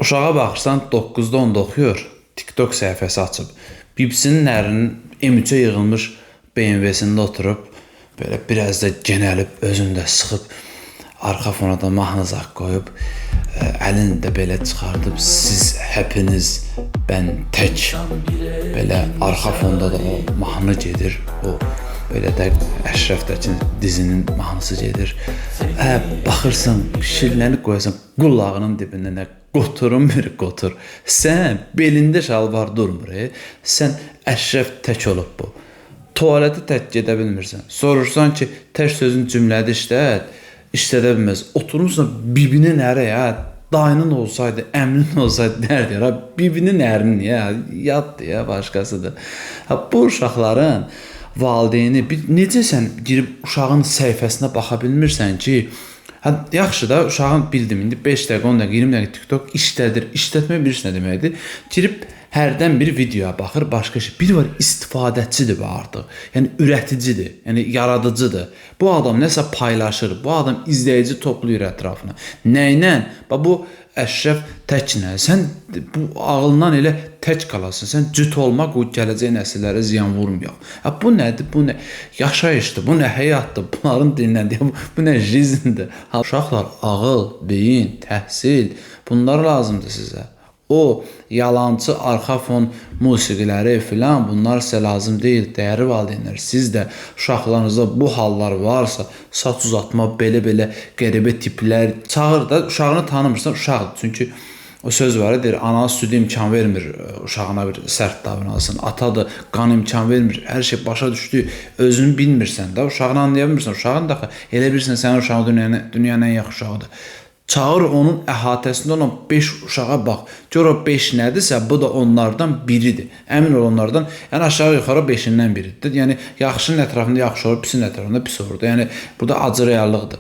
Uşağa baxırsan 9-da 10-da oxuyur, TikTok səhifəsi açıb. Bibisinin ərinin M3-ə yığılmış BMW-sində oturub, belə biraz da genəlib, özünü də sıxıb, arxa fona da mahnı zaq qoyub, əlini də belə çıxardıb, siz hepiniz, ben tək, belə arxa fonda da o mahnı gedir, o belə də Əşrəf Təkin dizinin mahnısı gedir. Baxırsan, şirləni qoyasan, qulağının dibində nə qoturun bir qotur. Sən belində şalvar durmur. Sən Əşrəf Tək olub bu. Tualete tək gedə bilmirsən. Sorursan ki, tək sözün cümlədə işlədə bilməz. Oturmuşsan bibinin əri ya, dayının olsaydı, əminin olsaydı dərdi ya, bibinin ərinin ya, yaddır ya, başqasıdır. Bu uşaqların valideyni necə sən girib uşağın səhifəsinə baxa bilmirsən ki, yaxşı da uşağın bildim indi 5 dəqiqə, 10 dəqiqə, 20 dəqiqə TikTok işlədir. İşlətmək bilirsən nə deməkdir? Girib hərdən bir videoya baxır, başqa şey. Bir var istifadəçidir bu artıq. Yəni ürəticidir, yəni yaradıcıdır. Bu adam nəsə paylaşır, bu adam izləyici toplayır ətrafına. Nəylə? Bu Əşrəf Təkinə. Sən bu ağlından elə tək qalasın. Sən cüt olmaq o gələcək nəsillərə ziyan vurmuyor. Bu nədir? Bu nə yaşayışdır? Bu nə həyatdır? Bunların dilindən deyəm. Bu nə jizindir? Uşaqlar ağıl, beyin, təhsil bunlar lazımdır sizə. O yalancı arxa fon musiqiləri filan bunlar sizə lazım deyil. Dəyərli valideynlər, siz də uşaqlarınızda bu hallar varsa, saç uzatma, belə qəribə tiplər, çağır da uşağını tanımırsan, uşaqdır. Çünki o söz var, deyir, ana südü imkan vermir uşağına bir sərt davranasın. Atadır, qan imkan vermir. Hər şey başa düşdü, özünü bilmirsən də, uşağını anlaya bilmirsən. Uşağın da elə bilirsən, sənin uşağın dünyanın ən yaxşı uşağıdır. Çağır onun əhatəsində olan 5 uşağa bax. Gör o 5 nədirsə, bu da onlardan biridir. Əmin ol onlardan, yəni aşağı yuxarı 5-dən biridir. Yəni yaxşının ətrafında yaxşı olur, pisin ətrafında pis olur. Yəni burada acı reallıqdır.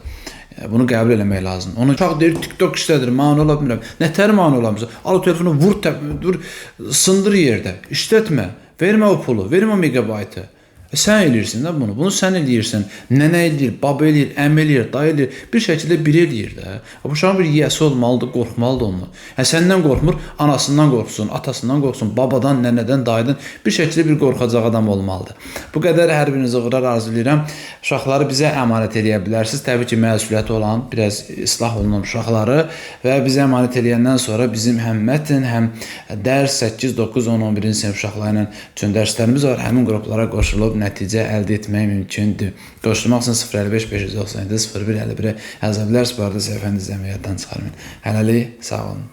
Bunu qəbul eləmək lazımdır. Onu uşaq deyir, TikTok işlədir, mani ola bilmirəm. Nətər mani olamırsan? Al o telefonu, vur, sındır yerdə. İşlətmə, vermə o pulu, vermə o megabaytı. Sən eləyirsən də bunu. Bunu sən eləyirsən. Nənə eləyir, baba eləyir, əm eləyir, dayı eləyir. Bir şəkildə biri eləyir də. Bu uşağın bir yiyəsi olmalıdır, qorxmalıdır onunla. Səndən qorxmur, anasından qorxsun, atasından qorxsun, babadan, nənədən, dayıdan. Bir şəkildə bir qorxacaq adam olmalıdır. Bu qədər hər birinizə uğurlar arzulayıram. Uşaqları bizə əmanət eləyə bilərsiniz. Təbii ki, məsuliyyəti olan, biraz islah olunan uşaqları və bizə əmanət eləyəndən sonra bizim həm mətn, həm dərs 8, 9, 10, 11-ci sinif uşaqları ilə üçün dərslərimiz var. Həmin qruplara qoşulub nəticə əldə etmək mümkündür. Qoşulmaq üçün 055 597 0151-ə yazabilirsiniz. Bu arada səhifəni izləməyi yaddan çıxarmayın. Hələlik, sağ olun.